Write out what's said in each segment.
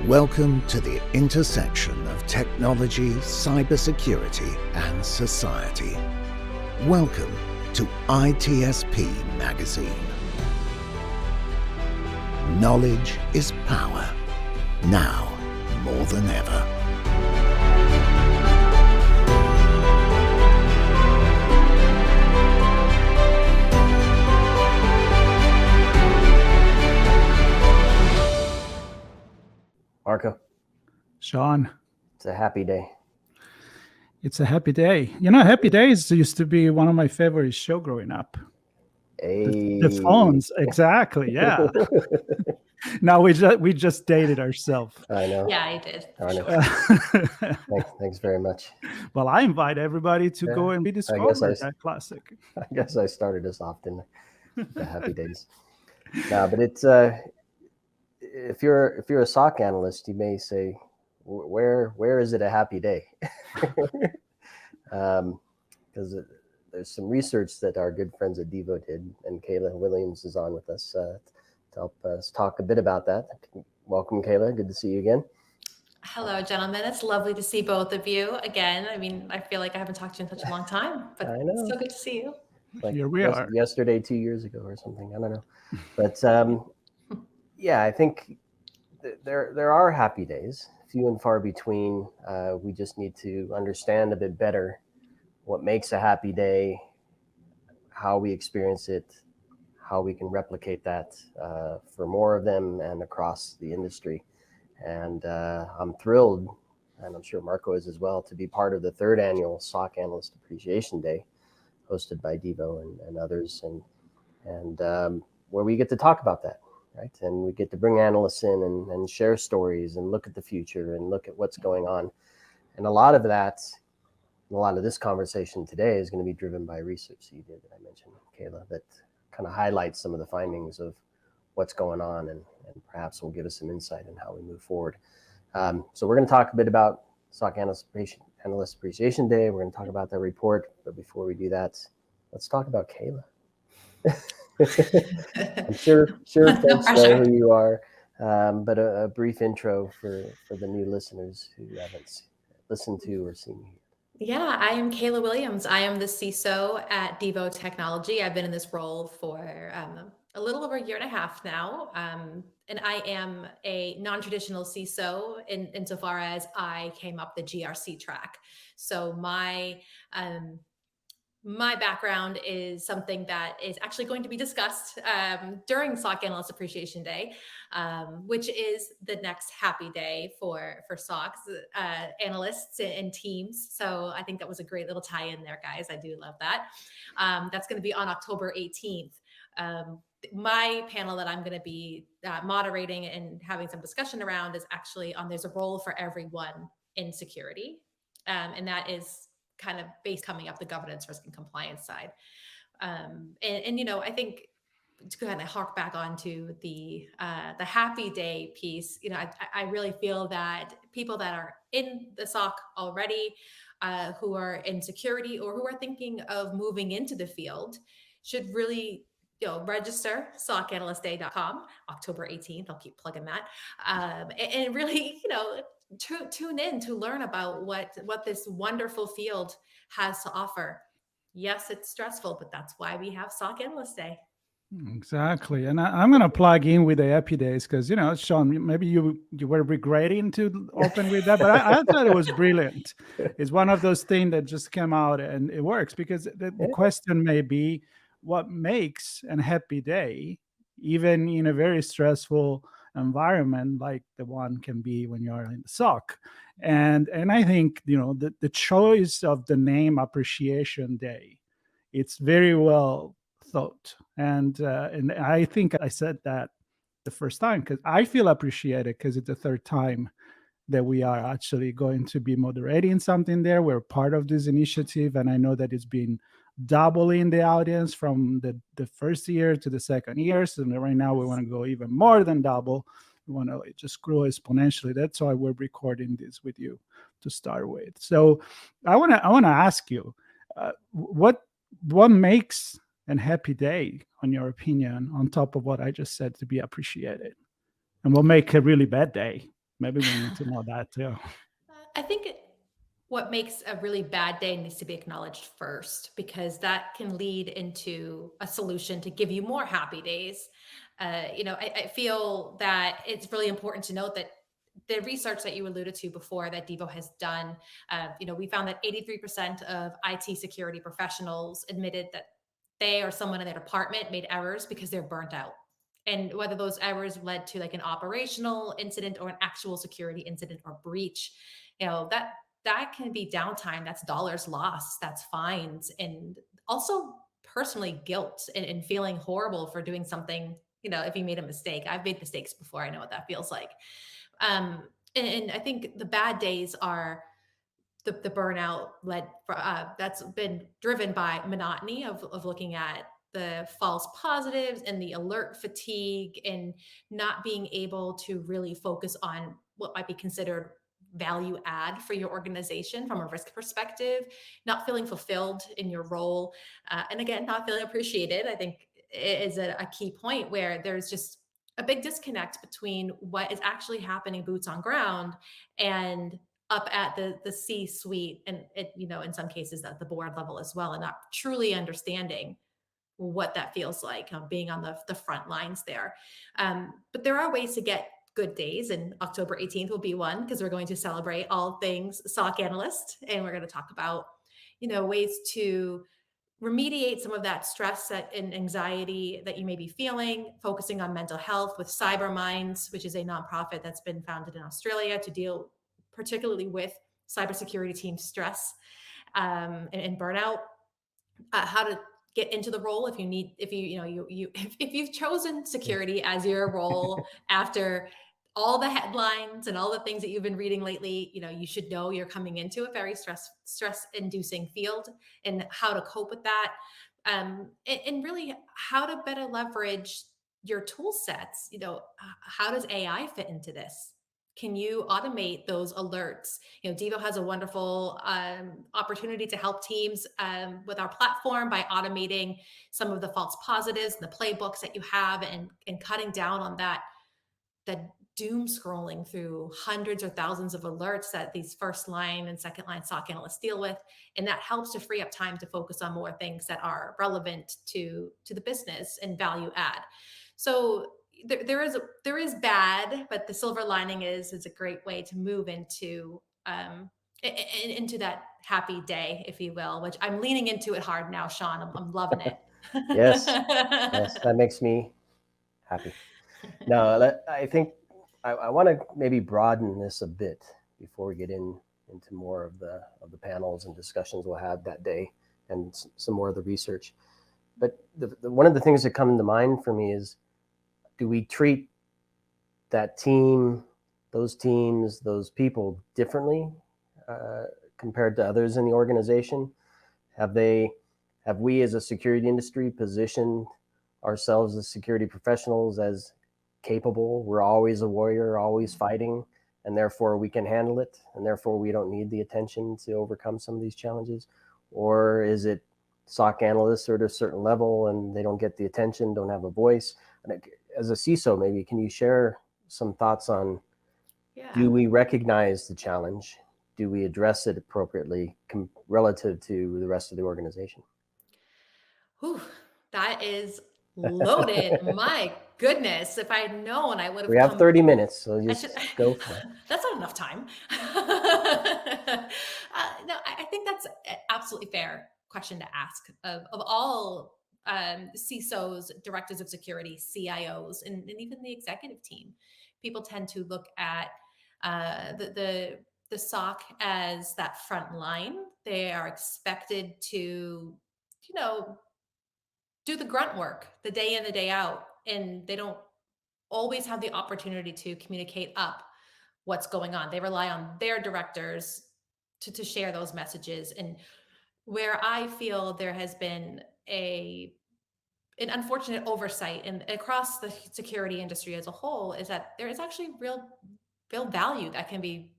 Welcome to the intersection of technology, cybersecurity, and society. Welcome to ITSPmagazine. Knowledge is power, now more than ever. Marco. Sean. It's a happy day. It's a happy day. You know, Happy Days used to be one of my favorite shows growing up. Hey. The phones, exactly, yeah. Now we just dated ourselves. I know. Yeah, I did. I know. Thanks very much. Well, I invite everybody to go and rediscover that classic. I guess I started us off, didn't I? The Happy Days. No, but it's if you're a SOC analyst, you may say, where is it a happy day? Because there's some research that our good friends at Devo did, and Kayla Williams is on with us to help us talk a bit about that. Welcome, Kayla. Good to see you again. Hello, gentlemen. It's lovely to see both of you again. I mean, I feel like I haven't talked to you in such a long time, but it's so good to see you. Like here we are. Yesterday, 2 years ago or something. I don't know. But yeah, I think there are happy days, few and far between. We just need to understand a bit better what makes a happy day, how we experience it, how we can replicate that for more of them and across the industry. And I'm thrilled, and I'm sure Marco is as well, to be part of the third annual SOC Analyst Appreciation Day, hosted by Devo and others, and where we get to talk about that. Right. And we get to bring analysts in and share stories and look at the future and look at what's going on. And a lot of this conversation today is going to be driven by research you did that I mentioned, Kayla, that kind of highlights some of the findings of what's going on and perhaps will give us some insight in how we move forward. So we're going to talk a bit about SOC Analyst Appreciation Day. We're going to talk about that report. But before we do that, let's talk about Kayla. I'm sure folks know who you are, but a brief intro for the new listeners who haven't listened to or seen you. Yeah, I am Kayla Williams. I am the CISO at Devo Technology. I've been in this role for a little over a year and a half now, and I am a non-traditional CISO insofar as I came up the GRC track. So my background is something that is actually going to be discussed during SOC Analyst Appreciation Day, which is the next happy day for SOCs, analysts and teams. So I think that was a great little tie in there, guys. I do love that. That's going to be on October 18th. My panel that I'm going to be moderating and having some discussion around is actually on there's a role for everyone in security. And that is kind of based coming up the governance, risk, and compliance side. And you know, I think to kind of hark back onto the happy day piece, you know, I really feel that people that are in the SOC already, who are in security or who are thinking of moving into the field should really, you know, register SOCAnalystDay.com, October 18th. I'll keep plugging that. And really, you know, tune in to learn about what this wonderful field has to offer. Yes, it's stressful, but that's why we have SOC Analyst Day. Exactly. And I'm going to plug in with the Happy Days because, you know, Sean, maybe you were regretting to open with that, but I thought it was brilliant. It's one of those things that just came out and it works because the question may be what makes a happy day, even in a very stressful environment like the one can be when you're in the SOC. And I think, you know, the choice of the name Appreciation Day, it's very well thought. And I think I said that the first time because I feel appreciated because it's the third time that we are actually going to be moderating something there. We're part of this initiative, and I know that it's been doubling the audience from the first year to the second year. So right now we want to go even more than double. We want to just grow exponentially. That's why we're recording this with you to start with. So I want to ask you, what makes a happy day, on your opinion, on top of what I just said, to be appreciated? And what make a really bad day? Maybe we need to know that too. I think what makes a really bad day needs to be acknowledged first, because that can lead into a solution to give you more happy days. I feel that it's really important to note that the research that you alluded to before that Devo has done, we found that 83% of IT security professionals admitted that they or someone in their department made errors because they're burnt out. And whether those errors led to like an operational incident or an actual security incident or breach, that can be downtime. That's dollars lost. That's fines. And also personally guilt and feeling horrible for doing something, if you made a mistake. I've made mistakes before. I know what that feels like. And I think the bad days are the burnout that's been driven by monotony of looking at the false positives and the alert fatigue and not being able to really focus on what might be considered value add for your organization from a risk perspective, not feeling fulfilled in your role. And again, not feeling appreciated, I think is a key point where there's just a big disconnect between what is actually happening boots on ground and up at the C-suite and in some cases at the board level as well, and not truly understanding what that feels like, being on the front lines there. But there are ways to get good days, and October 18th will be one, because we're going to celebrate all things SOC Analyst, and we're going to talk about ways to remediate some of that stress and anxiety that you may be feeling, focusing on mental health with CyberMinds, which is a nonprofit that's been founded in Australia to deal particularly with cybersecurity team stress and burnout. How to get into the role if you've chosen security as your role after all the headlines and all the things that you've been reading lately. You should know you're coming into a very stress inducing field, and how to cope with that, and really how to better leverage your tool sets. How does AI fit into this? Can you automate those alerts? Devo has a wonderful opportunity to help teams with our platform by automating some of the false positives and the playbooks that you have, and cutting down on that doom scrolling through hundreds or thousands of alerts that these first line and second line SOC analysts deal with. And that helps to free up time to focus on more things that are relevant to the business and value add. So there is bad, but the silver lining is it's a great way to move into that happy day, if you will, which I'm leaning into it hard now, Sean. I'm loving it. Yes, that makes me happy. Now, I think I want to maybe broaden this a bit before we get into more of the panels and discussions we'll have that day, and some more of the research. But one of the things that come to mind for me is, do we treat that team, those teams, those people differently compared to others in the organization? Have we as a security industry positioned ourselves as security professionals as capable? We're always a warrior, always fighting, and therefore we can handle it, and therefore we don't need the attention to overcome some of these challenges? Or is it SOC analysts are at a certain level and they don't get the attention, don't have a voice? And as a CISO, maybe can you share some thoughts on, do we recognize the challenge? Do we address it appropriately relative to the rest of the organization? Whew, that is loaded. My goodness, if I had known, I would have. We have 30 minutes, so just go for it. That's not enough time. No, I think that's an absolutely fair question to ask of all CISOs, directors of security, CIOs, and even the executive team. People tend to look at the SOC as that front line. They are expected to, do the grunt work, the day in, the day out, and they don't always have the opportunity to communicate up what's going on. They rely on their directors to share those messages. And where I feel there has been an unfortunate oversight and across the security industry as a whole is that there is actually real value that can be,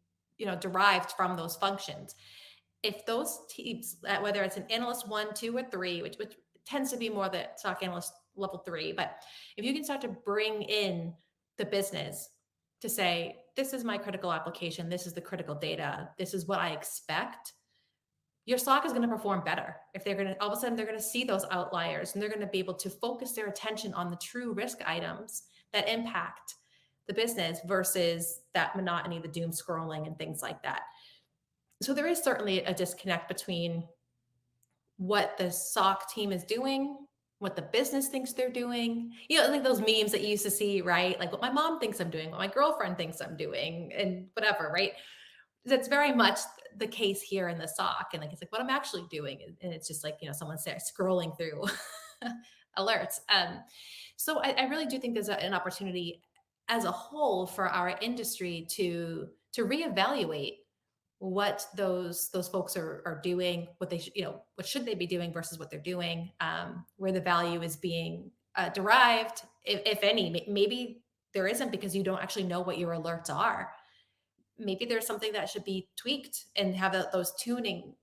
derived from those functions. If those teams, whether it's an analyst 1, 2, or 3, which tends to be more the SOC analyst level 3, but if you can start to bring in the business to say, this is my critical application, this is the critical data, this is what I expect, your SOC is going to perform better. If they're going to, all of a sudden, they're going to see those outliers and they're going to be able to focus their attention on the true risk items that impact the business versus that monotony, the doom scrolling and things like that. So there is certainly a disconnect between what the SOC team is doing, what the business thinks they're doing. You know, like those memes that you used to see, right? Like what my mom thinks I'm doing, what my girlfriend thinks I'm doing, and whatever, right? That's very much the case here in the SOC. And like, it's like what I'm actually doing. And it's just like, you know, someone's there scrolling through alerts. So I really do think there's an opportunity as a whole for our industry to reevaluate what those folks are doing, what they you know, what should they be doing versus what they're doing, where the value is being derived, if any. Maybe there isn't, because you don't actually know what your alerts are. Maybe there's something that should be tweaked and have those tuning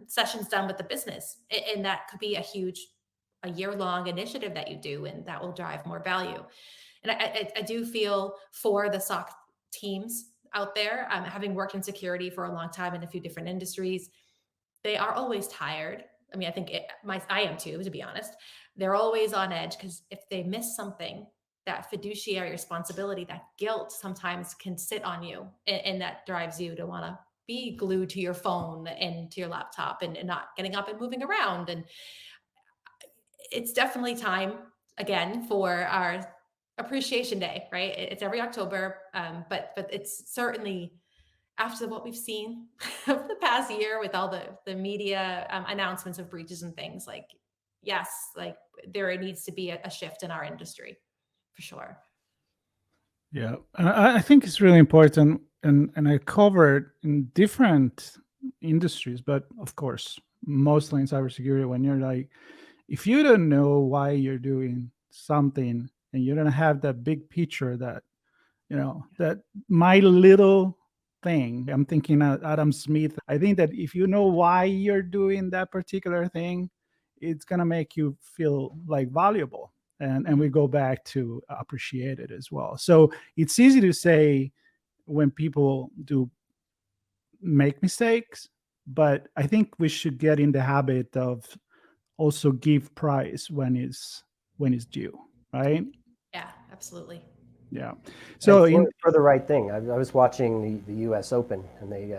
sessions done with the business, and that could be a year-long initiative that you do, and that will drive more value. And I do feel for the SOC teams out there, having worked in security for a long time in a few different industries, they are always tired. I mean, I think I am too, to be honest. They're always on edge, because if they miss something, that fiduciary responsibility, that guilt sometimes can sit on you, and that drives you to want to be glued to your phone and to your laptop and not getting up and moving around. And it's definitely time again for our Appreciation Day, right? It's every October, but it's certainly, after what we've seen over the past year with all the media announcements of breaches and things, like, yes, like there needs to be a shift in our industry for sure. Yeah, I think it's really important, and I covered in different industries, but of course, mostly in cybersecurity, when you're like, if you don't know why you're doing something and you don't have that big picture, that, you know, that my little thing, I'm thinking Adam Smith, I think that if you know why you're doing that particular thing, it's going to make you feel like valuable. And we go back to appreciate it as well. So it's easy to say when people do make mistakes, but I think we should get in the habit of also give prize when it's due, right? Yeah, absolutely. Yeah. So for the right thing, I was watching the U.S. Open, and they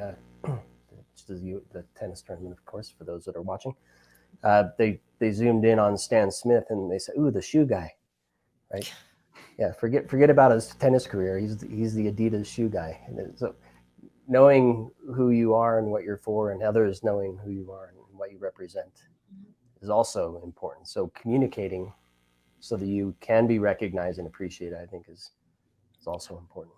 the tennis tournament, of course, for those that are watching. They zoomed in on Stan Smith, and they said, "Ooh, the shoe guy," right? Yeah, forget about his tennis career. He's the Adidas shoe guy. And so, knowing who you are and what you're for, and others knowing who you are and what you represent, is also important. So communicating so that you can be recognized and appreciated, I think, is also important.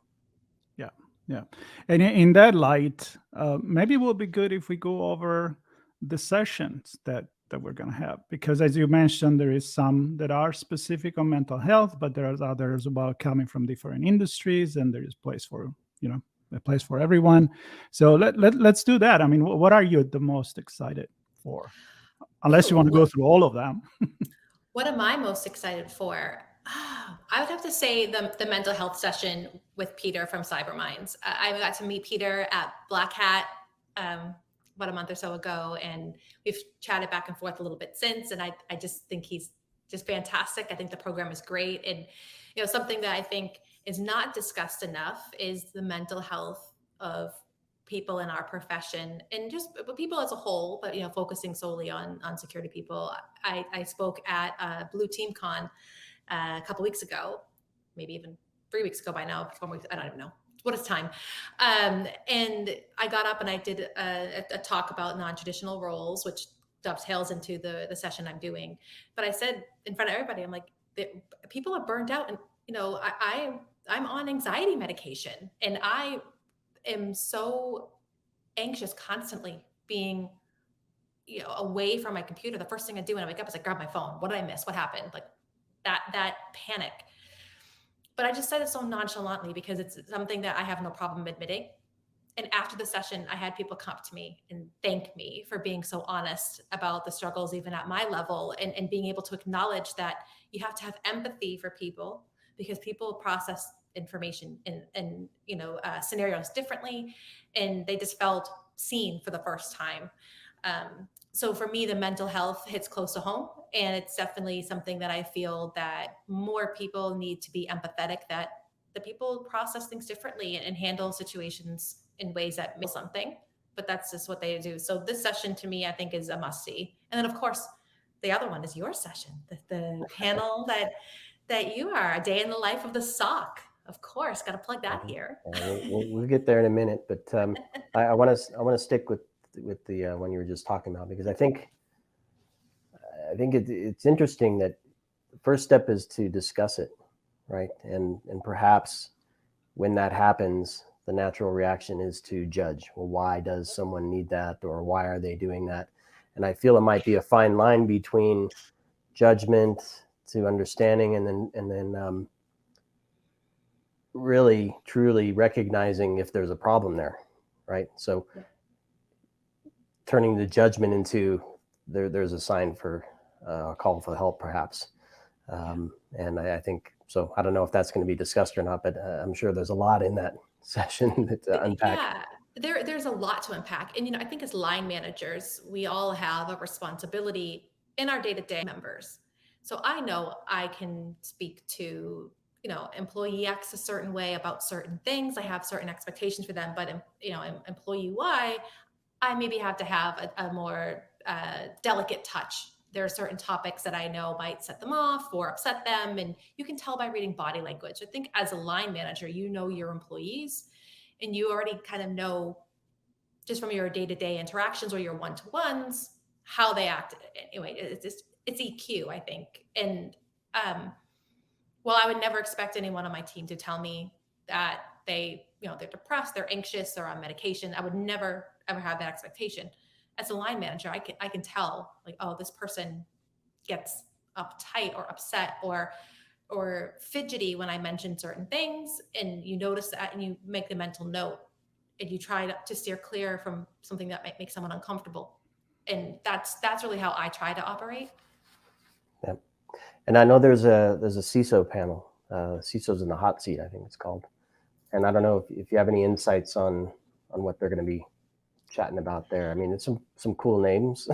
Yeah. And in that light, maybe it will be good if we go over the sessions that we're going to have, because as you mentioned, there is some that are specific on mental health, but there's others about coming from different industries, and there is place for, a place for everyone. So let's do that. I mean, what are you the most excited for? Unless you want to go through all of them. What am I most excited for? I would have to say the mental health session with Peter from CyberMinds. I got to meet Peter at Black Hat about a month or so ago, and we've chatted back and forth a little bit since. And I just think he's just fantastic. I think the program is great. And, something that I think is not discussed enough is the mental health of people in our profession, and just people as a whole, but focusing solely on security people. I spoke at Blue Team Con a couple weeks ago, maybe even 3 weeks ago by now. 4 weeks, I don't even know what is time. And I got up and I did a talk about non-traditional roles, which dovetails into the session I'm doing. But I said in front of everybody, I'm like, people are burned out, and I'm on anxiety medication, and I am so anxious constantly being away from my computer. The first thing I do when I wake up is I grab my phone. What did I miss? What happened? Like that panic. But I just said it so nonchalantly because it's something that I have no problem admitting. And after the session, I had people come up to me and thank me for being so honest about the struggles, even at my level, and being able to acknowledge that you have to have empathy for people, because people process information and scenarios differently, and they just felt seen for the first time. So for me, the mental health hits close to home, and it's definitely something that I feel that more people need to be empathetic, that the people process things differently and handle situations in ways that make something, but that's just what they do. So this session to me, I think, is a must see. And then of course, the other one is your session, the panel that you are, a day in the life of the SOC. Of course, got to plug that here. We'll get there in a minute, but I want to stick with the one you were just talking about, because I think it's interesting that the first step is to discuss it, right? And perhaps when that happens, the natural reaction is to judge. Well, why does someone need that, or why are they doing that? And I feel it might be a fine line between judgment to understanding, and then really truly recognizing if there's a problem there, right? So turning the judgment into there's a sign for a call for help, perhaps. And I think so. I don't know if that's going to be discussed or not, but I'm sure there's a lot in that session to unpack. Yeah, there's a lot to unpack. And, I think as line managers, we all have a responsibility in our day-to-day members. So I know I can speak to, employee X a certain way about certain things. I have certain expectations for them, but, employee Y, I maybe have to have a more delicate touch. There are certain topics that I know might set them off or upset them. And you can tell by reading body language. I think as a line manager, you know your employees, and you already kind of know just from your day-to-day interactions or your one-to-ones, how they act. Anyway, it's EQ, I think. And while I would never expect anyone on my team to tell me that they're depressed, they're anxious, they're on medication, I would never ever have that expectation. As a line manager, I can tell, like, oh, this person gets uptight or upset or fidgety when I mention certain things, and you notice that, and you make the mental note, and you try to steer clear from something that might make someone uncomfortable. And that's really how I try to operate. Yeah, and I know there's a CISO panel. CISO's in the hot seat, I think it's called. And I don't know if you have any insights on what they're going to be chatting about there. I mean, it's some cool names,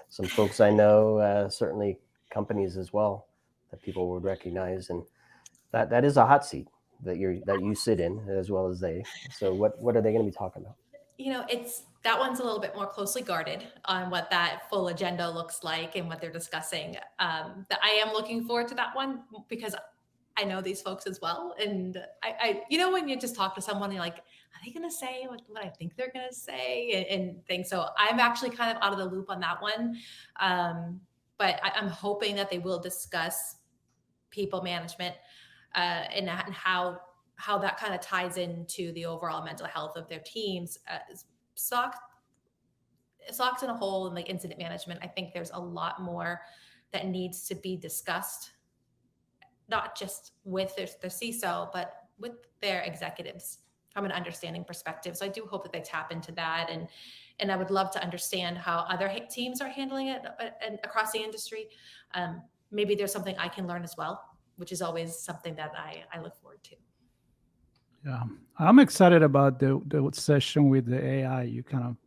some folks I know, certainly companies as well that people would recognize, and that is a hot seat that you sit in, as well as they. So what are they going to be talking about? That one's a little bit more closely guarded on what that full agenda looks like and what they're discussing. That I am looking forward to that one, because I know these folks as well. And I when you just talk to someone, you're like, are they going to say what I think they're going to say and things? So I'm actually kind of out of the loop on that one. But I'm hoping that they will discuss people management and how that kind of ties into the overall mental health of their teams. SOCs in a whole, and like incident management, I think there's a lot more that needs to be discussed, not just with their CISO, but with their executives from an understanding perspective. So I do hope that they tap into that. And I would love to understand how other teams are handling it across the industry. Maybe there's something I can learn as well, which is always something that I look forward to. Yeah, I'm excited about the session with the AI. You kind of,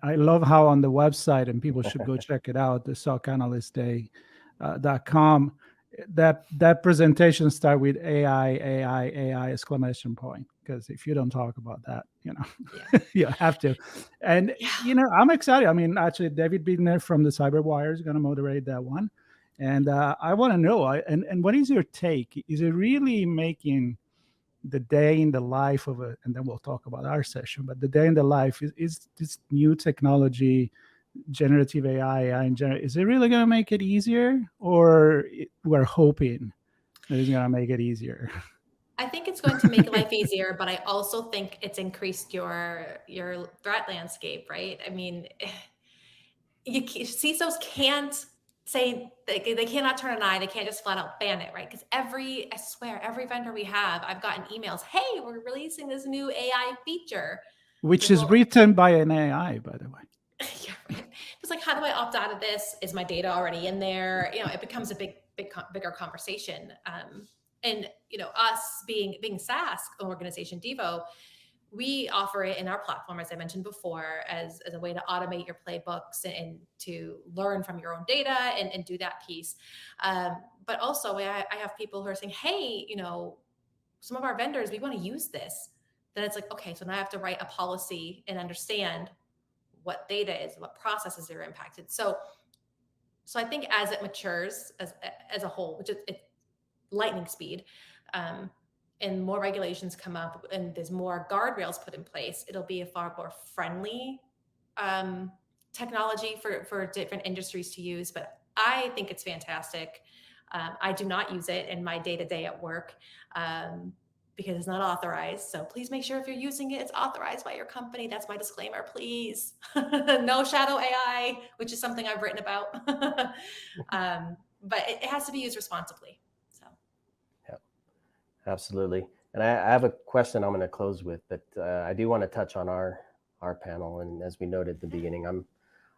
I love how on the website, and people should go check it out, the SOCAnalystday.com. That presentation start with AI exclamation point, because if you don't talk about that, you have to. And I'm excited. I mean, actually, David Bittner from the CyberWire is going to moderate that one, and I want to know. And what is your take? Is it really making the day in the life of and then we'll talk about our session, but the day in the life is this new technology, generative AI in general, is it really going to make it easier, or we're hoping that it's going to make it easier? I think it's going to make life easier, but I also think it's increased your threat landscape, right? I mean, CISOs can't say they cannot turn an eye. They can't just flat out ban it, right? Because I swear, every vendor we have, I've gotten emails, hey, we're releasing this new AI feature. Which is written by an AI, by the way. Yeah, right. It's like, how do I opt out of this? Is my data already in there? It becomes a bigger conversation. And us being SaaS organization, Devo, we offer it in our platform, as I mentioned before, as a way to automate your playbooks and to learn from your own data and do that piece. But also, I have people who are saying, hey, some of our vendors, we want to use this. Then it's like, okay, so now I have to write a policy and understand what data is, what processes are impacted. So I think as it matures as a whole, which is lightning speed, and more regulations come up and there's more guardrails put in place, it'll be a far more friendly technology for different industries to use. But I think it's fantastic. I do not use it in my day-to-day at work because it's not authorized. So please make sure if you're using it, it's authorized by your company. That's my disclaimer, please. No shadow AI, which is something I've written about. But it has to be used responsibly. So. Yeah, absolutely. And I have a question I'm going to close with, but I do want to touch on our panel. And as we noted at the beginning,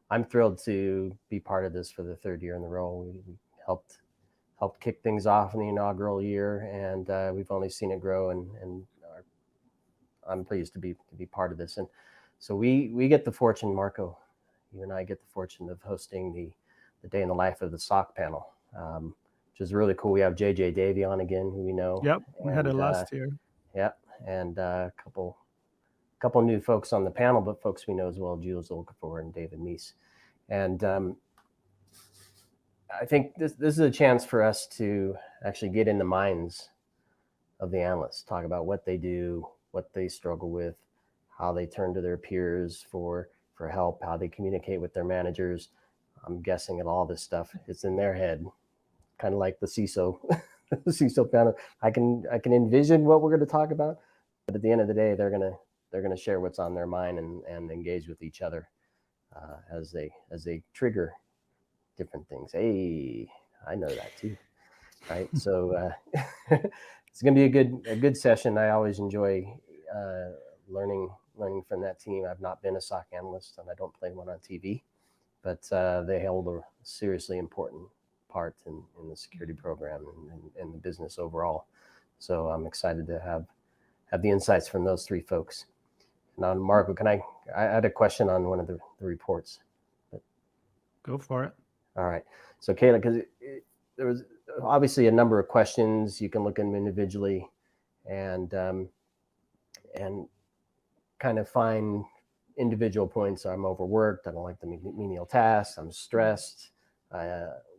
I'm thrilled to be part of this for the third year in a row. We helped kick things off in the inaugural year, and we've only seen it grow. And I'm pleased to be part of this. And so we get the fortune, Marco, you and I get the fortune of hosting the day in the life of the SOC panel, which is really cool. We have JJ Davey on again, who we know. Yep, we had it last year. Yeah, and a couple new folks on the panel, but folks we know as well, Jules Okafor and David Meese. And I think this is a chance for us to actually get in the minds of the analysts, talk about what they do, what they struggle with, how they turn to their peers for help, how they communicate with their managers. I'm guessing at all this stuff, it's in their head, kind of like the CISO, the CISO panel. I can envision what we're going to talk about, but at the end of the day, they're going to share what's on their mind and engage with each other as they trigger different things. Hey, I know that too, right? So it's going to be a good session. I always enjoy learning from that team. I've not been a SOC analyst, and I don't play one on TV, but they hold a seriously important part in the security program and the business overall. So I'm excited to have the insights from those three folks. Now, Marco, I had a question on one of the reports. Go for it. All right. So Kayla, because there was obviously a number of questions, you can look at them individually and kind of find individual points. I'm overworked. I don't like the menial tasks. I'm stressed.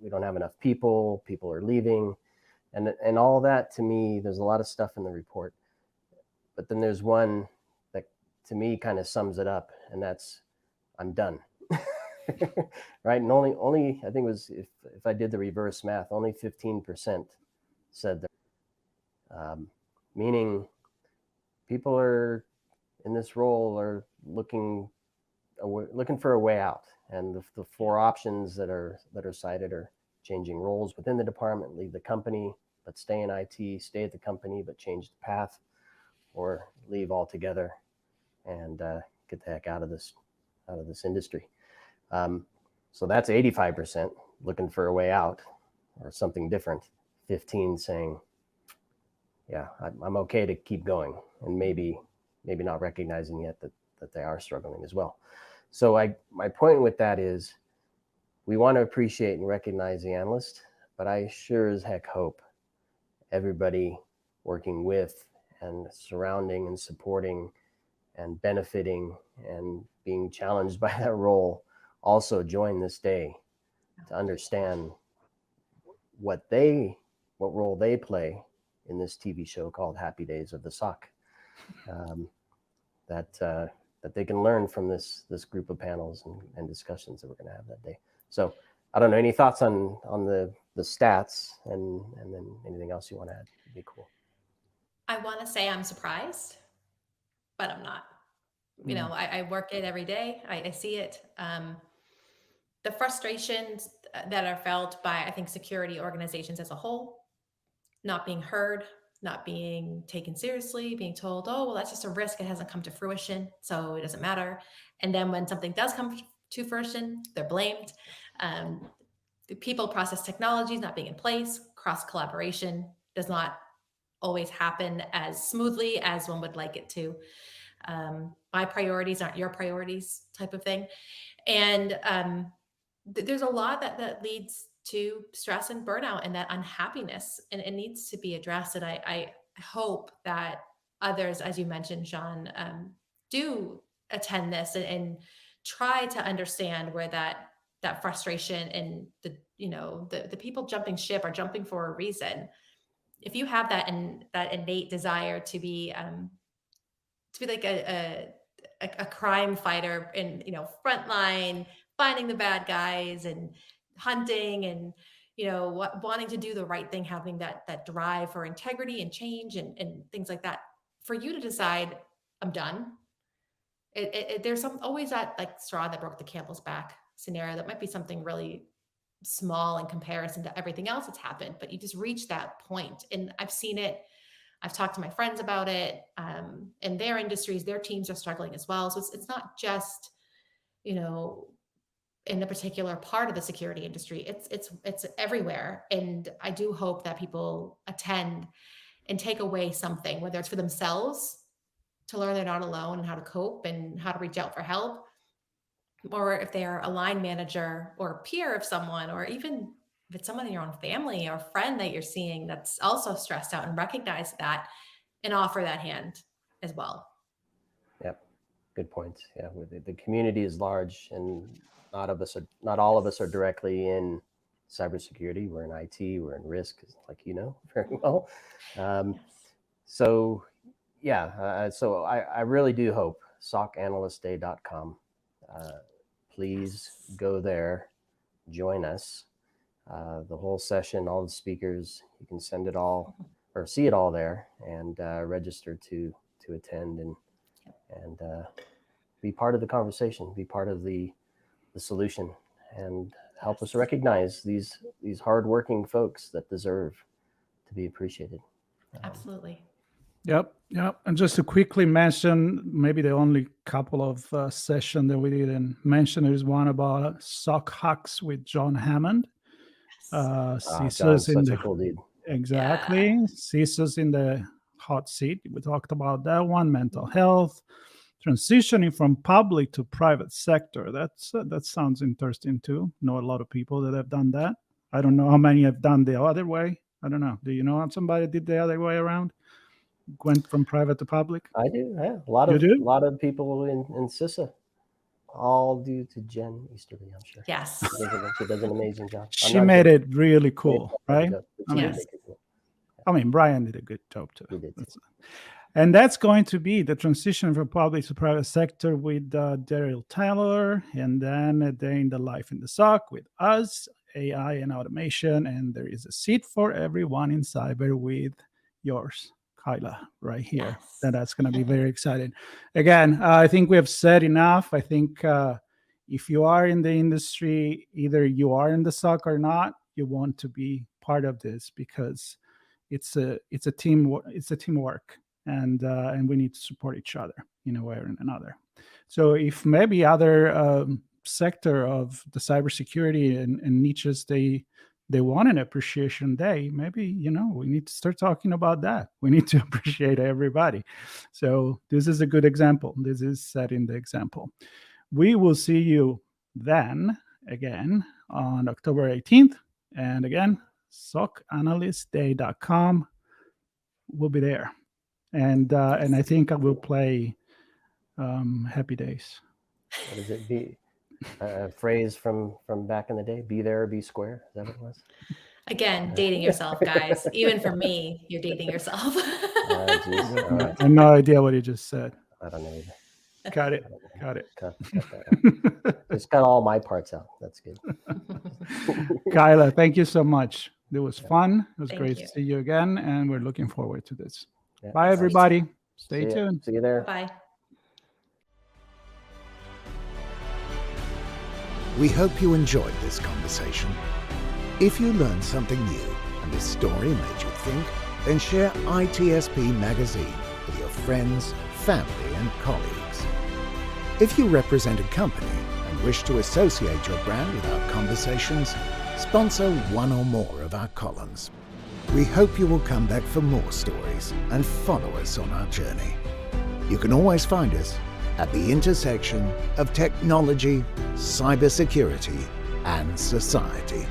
We don't have enough people. People are leaving. And all that, to me, there's a lot of stuff in the report. But then there's one that, to me, kind of sums it up, and that's, I'm done. Right? And only I think it was, if I did the reverse math, only 15% said that. Meaning people are in this role are looking for a way out. And the four options that are cited are changing roles within the department, leave the company, but stay in IT, stay at the company, but change the path, or leave altogether and get the heck out of this industry. So that's 85% looking for a way out or something different. 15 saying, yeah, I'm okay to keep going, and maybe not recognizing yet that they are struggling as well. So my point with that is, we want to appreciate and recognize the analyst, but I sure as heck hope everybody working with and surrounding and supporting and benefiting and being challenged by that role also join this day to understand what role they play in this TV show called Happy Days of the SOC. That they can learn from this group of panels and discussions that we're going to have that day. So I don't know, any thoughts on the stats and then anything else you want to add would be cool. I want to say I'm surprised, but I'm not. You know, I work it every day. I see it. The frustrations that are felt by, I think, security organizations as a whole, not being heard, not being taken seriously, being told, oh, well, that's just a risk. It hasn't come to fruition, so it doesn't matter. And then when something does come to fruition, they're blamed. The people process technologies not being in place, cross collaboration does not always happen as smoothly as one would like it to. My priorities aren't your priorities type of thing. And there's a lot that leads to stress and burnout and that unhappiness, and it needs to be addressed. And I hope that others, as you mentioned, Sean, do attend this and try to understand where that frustration and the people jumping ship are jumping for a reason. If you have that innate desire to be like a crime fighter in frontline, finding the bad guys and hunting and wanting to do the right thing, having that drive for integrity and change and things like that, for you to decide I'm done, there's always that like straw that broke the camel's back scenario that might be something really small in comparison to everything else that's happened, but you just reach that point. And I've seen it. I've talked to my friends about it. In their industries, their teams are struggling as well. So it's not just, in a particular part of the security industry. It's everywhere. And I do hope that people attend and take away something, whether it's for themselves to learn they're not alone and how to cope and how to reach out for help, or if they are a line manager or a peer of someone, or even if it's someone in your own family or friend that you're seeing that's also stressed out, and recognize that and offer that hand as well. Yep. Good points. Yeah. The community is large, and not all of us are directly in cybersecurity. We're in IT, we're in risk, like very well. So yeah, so I really do hope SOCAnalystDay.com. Please go there, join us. The whole session, all the speakers, you can send it all or see it all there, and register to attend and be part of the conversation, be part of the solution, and help us recognize these hardworking folks that deserve to be appreciated. Absolutely. Yep. And just to quickly mention, maybe the only couple of sessions that we didn't mention, there's one about SOC hacks with John Hammond. CISO's in the cool dude. Exactly. Yeah. CISO's in the hot seat. We talked about that one. Mental health, transitioning from public to private sector. That sounds interesting too. Know a lot of people that have done that. I don't know how many have done the other way. I don't know. Do you know somebody did the other way around? Went from private to public? I do. Yeah, a lot of people in CISO, all due to Jen Easterly, I'm sure. Yes, she does an amazing job. She made it really cool, right? Yes. I mean, Brian did a good job too. He did too. And that's going to be the transition from public to private sector with Daryl Taylor, and then a day in the life in the SOC with us, AI and automation, and there is a seat for everyone in cyber with yours, Kayla, right here. Yes. That's going to be very exciting. Again, I think we have said enough. I think if you are in the industry, either you are in the SOC or not, you want to be part of this, because it's a teamwork, and we need to support each other in a way or in another. So if maybe other sector of the cybersecurity and niches they want an appreciation day, maybe we need to start talking about that. We need to appreciate everybody. So this is a good example. This is setting the example. We will see you then again on October 18th, and again SOCAnalystDay.com will be there, and I think I will play Happy Days. What does it be? A phrase from back in the day, be there or be square. Is that what it was? Again, dating yourself, guys. Even for me, you're dating yourself. I have no idea what you just said. I don't know either. Cut it. Cut that out. Just cut all my parts out. That's good. Kayla, thank you so much. It was fun. It was Thank great you. to see you again, and we're looking forward to this. Yeah. Bye, everybody. Stay tuned. See you there. Bye. We hope you enjoyed this conversation. If you learned something new and this story made you think, then share ITSPmagazine with your friends, family, and colleagues. If you represent a company and wish to associate your brand with our conversations, sponsor one or more of our columns. We hope you will come back for more stories and follow us on our journey. You can always find us at the intersection of technology, cybersecurity, and society.